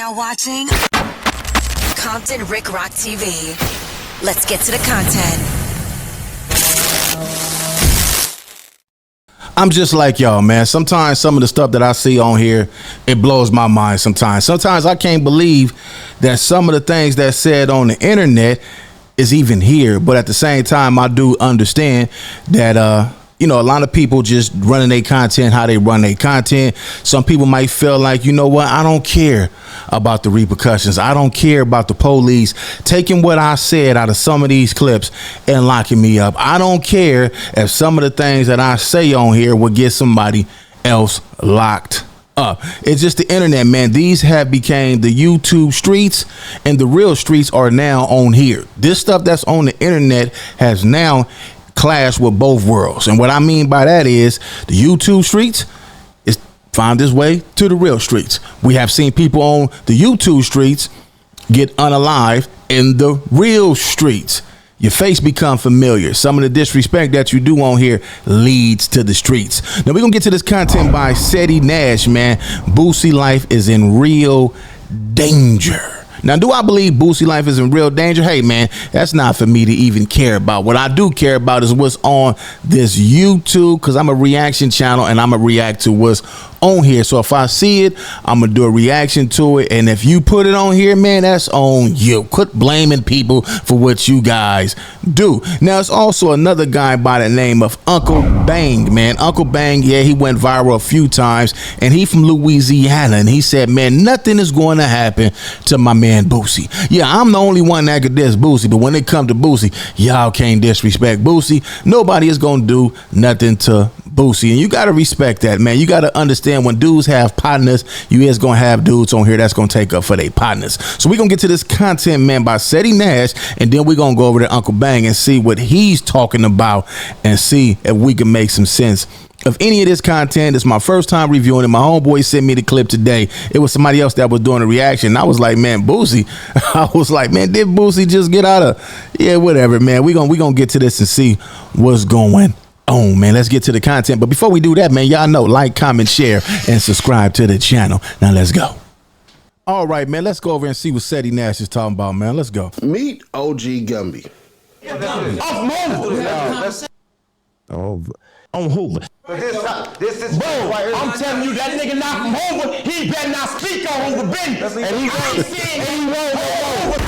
now watching Compton Rick Rock TV. Let's get to the content. I'm just like y'all, man. Sometimes some of the stuff that I see on here, it blows my mind sometimes. Sometimes I can't believe that some of the things that's said on the internet is even here. But at the same time, I do understand that, a lot of people just running their content how they run their content. Some people might feel like, you know what, I don't care about the repercussions. I don't care about the police taking what I said out of some of these clips and locking me up. I don't care if some of the things that I say on here will get somebody else locked up. It's just the internet, man. These have became the YouTube streets, and the real streets are now on here. This stuff that's on the internet has now clash with both worlds. And what I mean by that is the YouTube streets is found its way to the real streets. We have seen people on the YouTube streets get unalived in the real streets. Your face become familiar. Some of the disrespect that you do on here leads to the streets. Now we're gonna get to this content by Seti Nash, man. Boosie life is in real danger. Now, do I believe Boosie life is in real danger? Hey, man, that's not for me to even care about. What I do care about is what's on this YouTube, because I'm a reaction channel and I'm going to react to what's on here. So if I see it, I'm going to do a reaction to it. And if you put it on here, man, that's on you. Quit blaming people for what you guys do. Now, it's also another guy by the name of Uncle Bang, man. Uncle Bang, yeah, he went viral a few times, and he from Louisiana. And he said, man, nothing is going to happen to my man Boosie. Yeah, I'm the only one that could diss Boosie, but when it comes to Boosie, y'all can't disrespect Boosie. Nobody is going to do nothing to Boosie, and you got to respect that, man. You got to understand when dudes have partners, you is going to have dudes on here that's going to take up for their partners. So we're going to get to this content, man, by Seti Nash, and then we're going to go over to Uncle Bang and see what he's talking about and see if we can make some sense of any of this content. It's my first time reviewing it. My homeboy sent me the clip today. It was somebody else that was doing a reaction. I was like, man, Boosie. I was like, man, did Boosie just get out of? Yeah, whatever, man. We gonna get to this and see what's going on, man. Let's get to the content. But before we do that, man, y'all know, like, comment, share, and subscribe to the channel. Now let's go. All right, man. Let's go over and see what Seti Nash is talking about, man. Let's go. Meet OG Gumby. On Hoover. This is bro. I'm telling you, that nigga not from Hoover. He better not speak on Hoover business. And he ain't seen Hoover.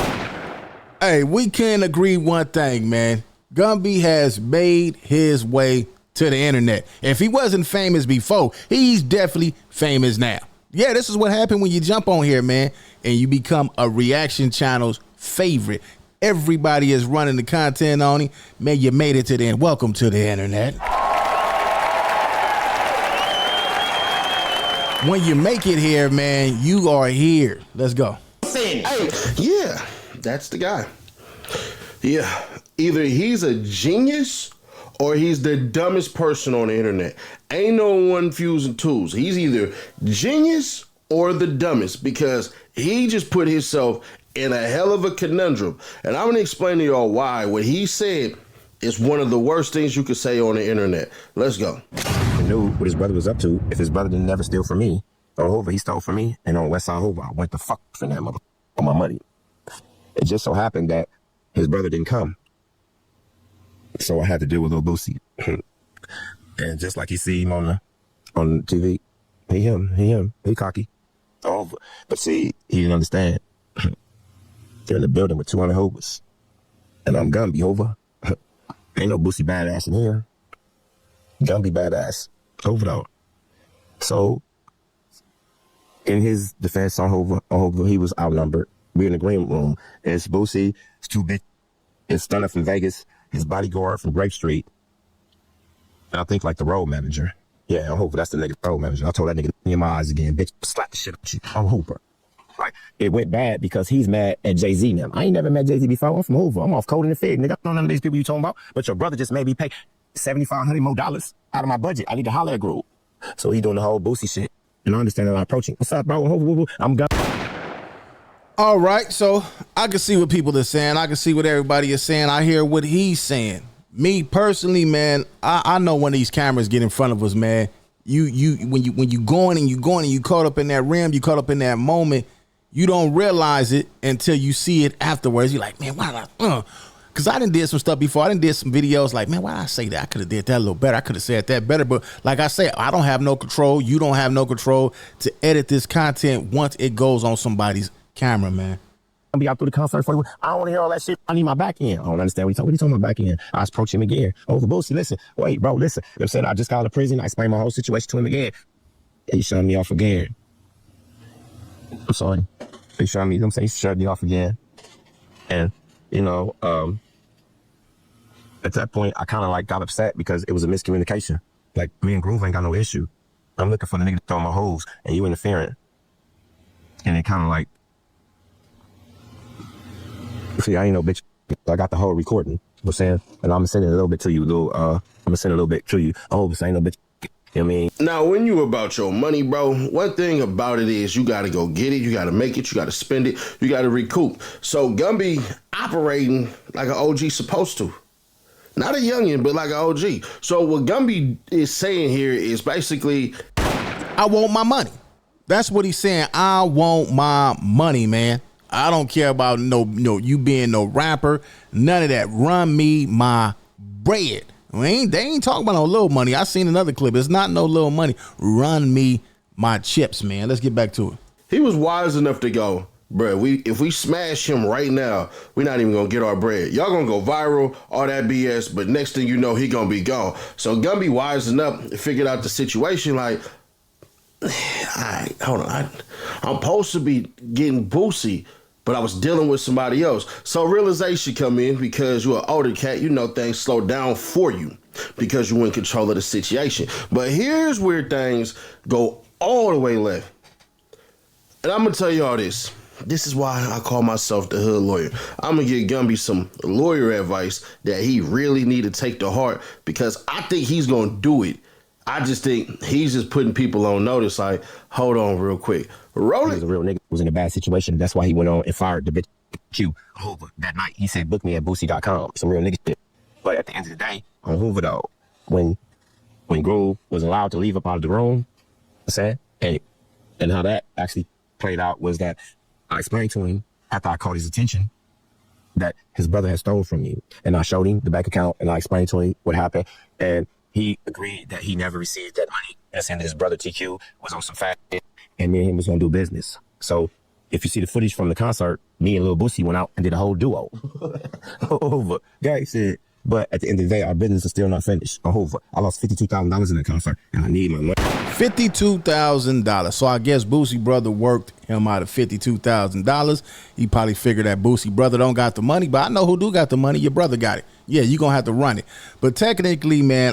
Hey, we can agree one thing, man. Gumby has made his way to the internet. If he wasn't famous before, he's definitely famous now. Yeah, this is what happened when you jump on here, man, and you become a reaction channel's favorite. Everybody is running the content on him. Man, you made it to the end. Welcome to the internet. When you make it here, man, you are here. Let's go. Hey, yeah, that's the guy. Yeah, either he's a genius or he's the dumbest person on the internet. Ain't no one fusing tools. He's either genius or the dumbest, because he just put himself in a hell of a conundrum. And I'm gonna explain to y'all why what he said is one of the worst things you could say on the internet. Let's go. I knew what his brother was up to. If his brother didn't never steal from me, on Hoover, he stole from me, and on Westside Hoover, I went to fuck for that mother on my money. It just so happened that his brother didn't come, so I had to deal with Lil Boosie. And just like you see him on TV, he cocky. Oh, but see, he didn't understand. They're in the building with 200 Hoovers, and I'm Gumby Hoover. Ain't no Boosie badass in here. Gumby badass. Hoover though. So, in his defense on Hoover, he was outnumbered. We in the green room. It's Boosie, it's too big. It's Stunner from Vegas, his bodyguard from Grape Street. And I think like the road manager. Yeah, on Hoover, that's the nigga road manager. I told that nigga in my eyes again, bitch, slap the shit up you on Hoover. Right. It went bad because he's mad at Jay-Z now. I ain't never met Jay-Z before. I'm from Hoover. I'm off Code in the Fig. Nigga, I don't know none of these people you talking about. But your brother just made me pay $7,500 more out of my budget. I need to holler at Groove. So he doing the whole Boosie shit. And I understand that I'm approaching. What's up, bro? I'm Gumby. All right, so I can see what people are saying. I can see what everybody is saying. I hear what he's saying. Me personally, man, I know when these cameras get in front of us, man, when you going and you caught up in that rim, you caught up in that moment, You don't realize it until you see it afterwards. You're like, man, why did I, Because I done did some stuff before. I done did some videos like, man, why did I say that? I could have did that a little better. I could have said that better. But like I said, I don't have no control. You don't have no control to edit this content once it goes on somebody's camera, man. I'll be out through the concert for you. I don't want to hear all that shit. I need my back end. I don't understand what you talking about back end. I approach him again. Oh, Boosie, listen. Wait, bro, listen. You know what I'm saying? I just got out of prison. I explained my whole situation to him again. He shut me off again. I'm sorry. He shut me, you know what I'm saying? He shut me off again. And, you know, at that point, I kind of like got upset because it was a miscommunication. Like, me and Groove ain't got no issue. I'm looking for the nigga to throw my hose and you interfering. And it kind of like, see, I ain't no bitch. I got the whole recording. You know what I'm saying? And I'm gonna send it a little bit to you, I'm gonna send it a little bit to you. I hope this ain't no bitch. You know what I mean? Now, when you about your money, bro, one thing about it is you got to go get it. You got to make it. You got to spend it. You got to recoup. So Gumby operating like an OG supposed to. Not a youngin', but like an OG. So what Gumby is saying here is basically, I want my money. That's what he's saying. I want my money, man. I don't care about no you being no rapper. None of that. Run me my bread. They ain't talking about no little money. I seen another clip. It's not no little money. Run me my chips, man. Let's get back to it. He was wise enough to go, bruh, if we smash him right now, we're not even gonna get our bread. Y'all gonna go viral, all that BS, but next thing you know, he gonna be gone. So Gumby wise enough to figure out the situation like, hold on, I'm supposed to be getting Boosie, but I was dealing with somebody else. So realization come in because you're an older cat, you know things slow down for you because you're in control of the situation. But here's where things go all the way left. And I'm gonna tell y'all this. This is why I call myself the hood lawyer. I'm gonna give Gumby some lawyer advice that he really need to take to heart because I think he's gonna do it. I just think he's just putting people on notice like, hold on real quick. Roll it. He was a real nigga. Was in a bad situation. That's why he went on and fired the bitch Q Hoover that night. He said, book me at BOOSIE.com. Some real nigga shit. But at the end of the day, on Hoover though, when Groove was allowed to leave up out of the room, I'm saying, and how that actually played out was that I explained to him after I caught his attention that his brother had stolen from you. And I showed him the bank account and I explained to him what happened. And he agreed that he never received that money. And his brother TQ was on some fat shit and me and him was gonna do business. So if you see the footage from the concert, me and Lil Boosie went out and did a whole duo. Over. Guy said, but at the end of the day, our business is still not finished. Over. I lost $52,000 in that concert and I need my money. $52,000. So I guess Boosie brother worked him out of $52,000. He probably figured that Boosie brother don't got the money, but I know who do got the money. Your brother got it. Yeah, you gonna have to run it. But technically, man,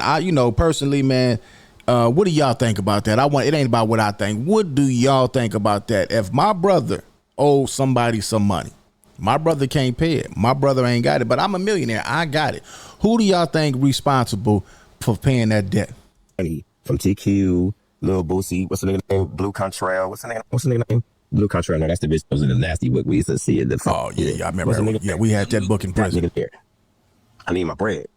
personally, man, what do y'all think about that? It ain't about what I think. What do y'all think about that? If my brother owes somebody some money, my brother can't pay it. My brother ain't got it, but I'm a millionaire. I got it. Who do y'all think responsible for paying that debt? From TQ, Lil Boosie, what's the nigga name? Blue Contrail. What's the nigga name? Blue Contrail. No, that's the bitch that was in the nasty book we used to see in the Oh, yeah, I remember. Yeah, we had that book in prison. I need my bread.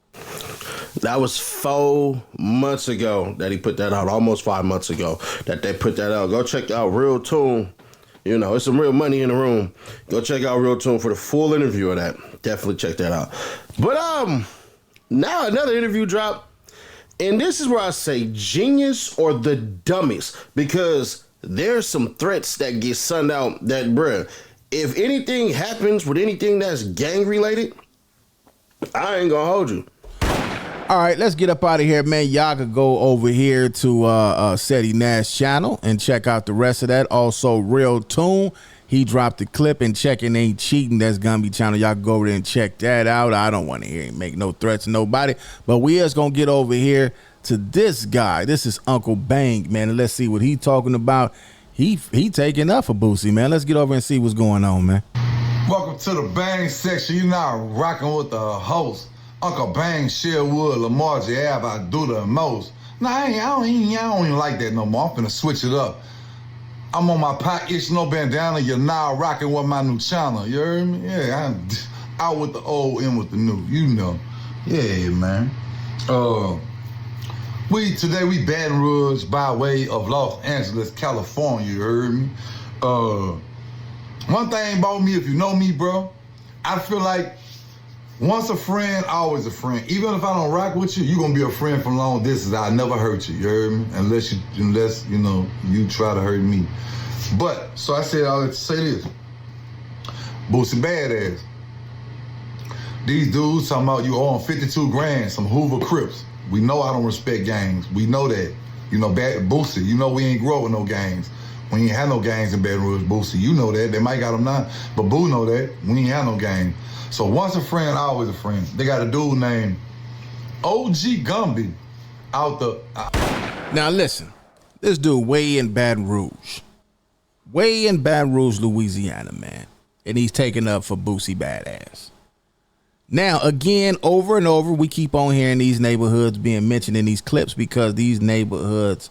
That was 4 months ago that he put that out. Almost 5 months ago that they put that out. Go check out Real Tune. You know, it's some real money in the room. Go check out Real Tune for the full interview of that. Definitely check that out. But now another interview dropped. And this is where I say genius or the dumbest. Because there's some threats that get sent out that, bruh, if anything happens with anything that's gang related, I ain't gonna hold you. All right, let's get up out of here, man. Y'all could go over here to Seti Nash channel and check out the rest of that. Also, Real Tune, he dropped the clip and Checking Ain't Cheating. That's Gumby channel. Y'all can go over there and check that out. I don't want to hear him make no threats to nobody, but we is gonna get over here to this guy. This is Uncle Bang, man, and let's see what he talking about. He taking up for Boosie, man. Let's get over and see what's going on, man. Welcome to the Bang section. You now rocking with the host, Uncle Bang, Sherwood, Lamar J. Ave. I do the most. Nah, I don't even like that no more. I'm finna switch it up. I'm on my pot itch, no bandana. You're now rocking with my new channel. You heard me? Yeah, I'm out with the old, in with the new. You know. Yeah, man. Today we Baton Rouge by way of Los Angeles, California. You heard me? One thing about me, if you know me, bro, I feel like once a friend, always a friend. Even if I don't rock with you, you're gonna be a friend from long distance. I'll never hurt you, you heard me? Unless you know, you try to hurt me. But, so I said all that to say this. Boosie badass. These dudes talking about you own 52 grand, some Hoover Crips. We know I don't respect gangs. We know that. You know, Boosie, you know we ain't grow with no gangs. We ain't had no gangs in Baton Rouge, Boosie. You know that. They might got them now, but Boo know that. We ain't had no gang. So once a friend, always a friend. They got a dude named OG Gumby out the... Now listen, this dude way in Baton Rouge. Way in Baton Rouge, Louisiana, man. And he's taking up for Boosie Badass. Now, again, over and over, we keep on hearing these neighborhoods being mentioned in these clips because these neighborhoods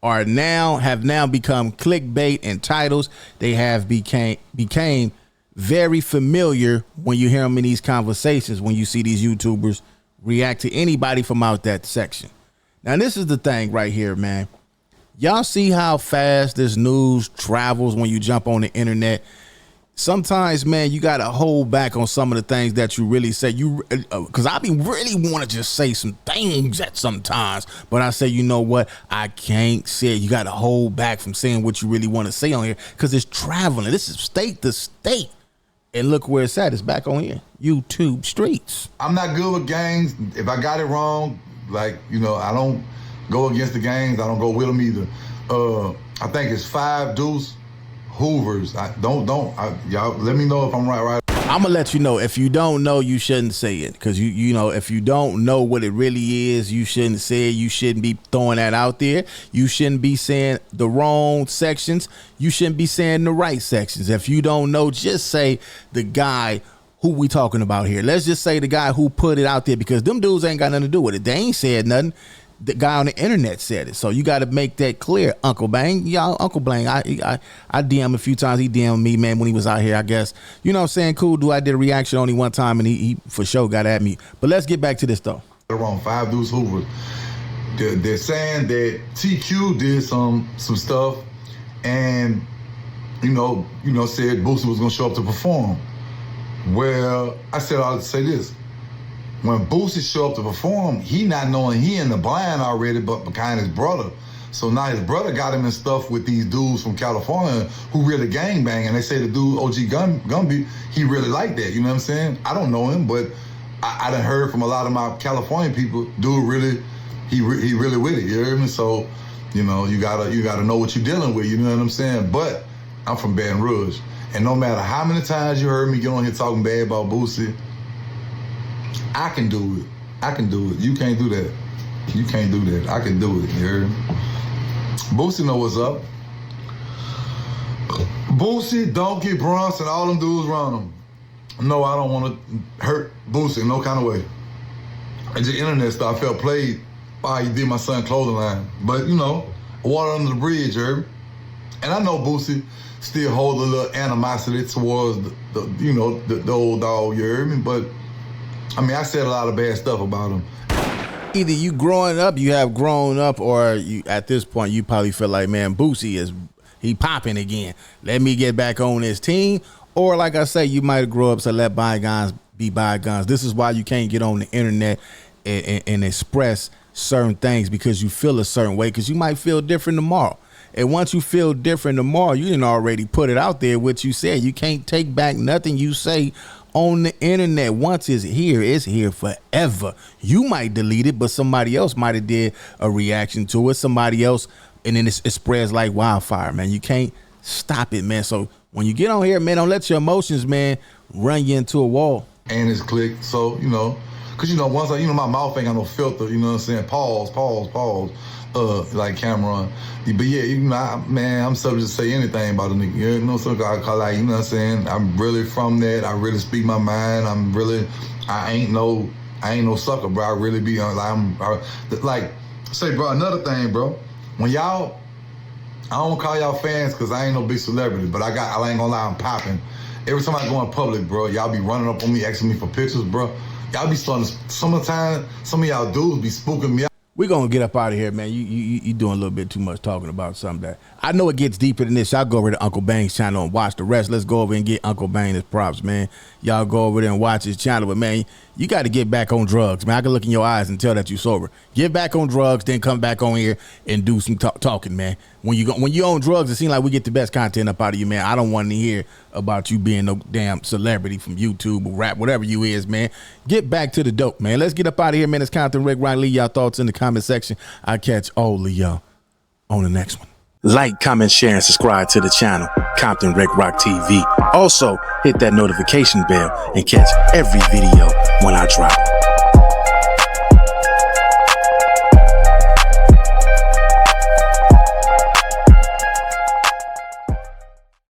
have now become clickbait and titles. They have became very familiar when you hear them in these conversations, when you see these YouTubers react to anybody from out that section. Now, this is the thing right here, man. Y'all see how fast this news travels when you jump on the internet. Sometimes, man, you got to hold back on some of the things that you really say. Because I really want to just say some things at sometimes, but I say, you know what? I can't say it. You got to hold back from saying what you really want to say on here because it's traveling. This is state to state. And look where it's at. It's back on here. YouTube streets. I'm not good with gangs. If I got it wrong, like, you know, I don't go against the gangs. I don't go with them either. I think it's 5 Deuce Hoovers. Y'all let me know if I'm right. I'm gonna let you know. If you don't know, you shouldn't say it. Because you know, if you don't know what it really is, you shouldn't say it. You shouldn't be throwing that out there. You shouldn't be saying the wrong sections. You shouldn't be saying the right sections. If you don't know, just say the guy who we talking about here. Let's just say the guy who put it out there, because them dudes ain't got nothing to do with it. They ain't said nothing. The guy on the internet said it. So you got to make that clear. Uncle Bang, y'all, Uncle Bang, I DM a few times. He DM'd me, man, when he was out here, I guess. You know what I'm saying? Cool, dude. I did a reaction only one time, and he for sure got at me. But let's get back to this, though. They're wrong. 5 Deuce Hoover. They're saying that TQ did some stuff and, you know, said Boosie was going to show up to perform. Well, I said I'll say this. When Boosie show up to perform, he not knowing he in the blind already, but behind his brother. So now his brother got him in stuff with these dudes from California who really gangbang, and they say the dude OG Gumby, he really like that. You know what I'm saying? I don't know him, but I done heard from a lot of my California people, dude really, he really with it. You hear me? So, you know, you gotta know what you're dealing with. You know what I'm saying? But I'm from Baton Rouge, and no matter how many times you heard me get on here talking bad about Boosie, I can do it. I can do it. You can't do that. You can't do that. I can do it. You heard me? Boosie know what's up. Boosie, Donkey, Bronson, all them dudes around him. No, I don't want to hurt Boosie in no kind of way. It's the internet stuff. I felt played by he did my son clothing line. But, you know, water under the bridge, you heard me? And I know Boosie still hold a little animosity towards the old dog, you heard me? But I mean, I said a lot of bad stuff about him. Either you have grown up, or you at this point you probably feel like, man, Boosie he popping again. Let me get back on this team. Or like I say, you might have grown up, so let bygones be bygones. This is why you can't get on the internet and express certain things, because you feel a certain way, because you might feel different tomorrow. And once you feel different tomorrow, you didn't already put it out there what you said. You can't take back nothing you say on the internet. Once it's here forever. You might delete it, but somebody else might have did a reaction to it. Somebody else, and then it spreads like wildfire, man. You can't stop it, man. So when you get on here, man, don't let your emotions, man, run you into a wall. And it's clicked, so, you know, because, you know, once my mouth ain't got no filter, you know what I'm saying? Pause. Like Cameron. But yeah, you know, man, I'm subject to say anything about a nigga. You know, so I call, like, you know what I'm saying? I'm really from that. I really speak my mind. I ain't no sucker, bro. I really be like, say, bro, another thing, bro. When y'all, I don't call y'all fans because I ain't no big celebrity, but I ain't gonna lie, I'm popping. Every time I go in public, bro, y'all be running up on me, asking me for pictures, bro. Y'all be starting, some of y'all dudes be spooking me out. We're gonna get up out of here, man. You doing a little bit too much talking about something that I know it gets deeper than this. Y'all go over to Uncle Bang's channel and watch the rest. Let's go over and get Uncle Bang his props, man. Y'all go over there and watch his channel. But man, you got to get back on drugs, man. I can look in your eyes and tell that you sober. Get back on drugs, then come back on here and do some talking, man. When you on drugs, it seems like we get the best content up out of you, man. I don't want to hear about you being no damn celebrity from YouTube or rap, whatever you is, man. Get back to the dope, man. Let's get up out of here, man. It's Compton Rick Rock. Leave y'all thoughts in the comment section. I'll catch all of y'all on the next one. Like, comment, share, and subscribe to the channel, Compton Rick Rock TV. Also, hit that notification bell and catch every video when I drop.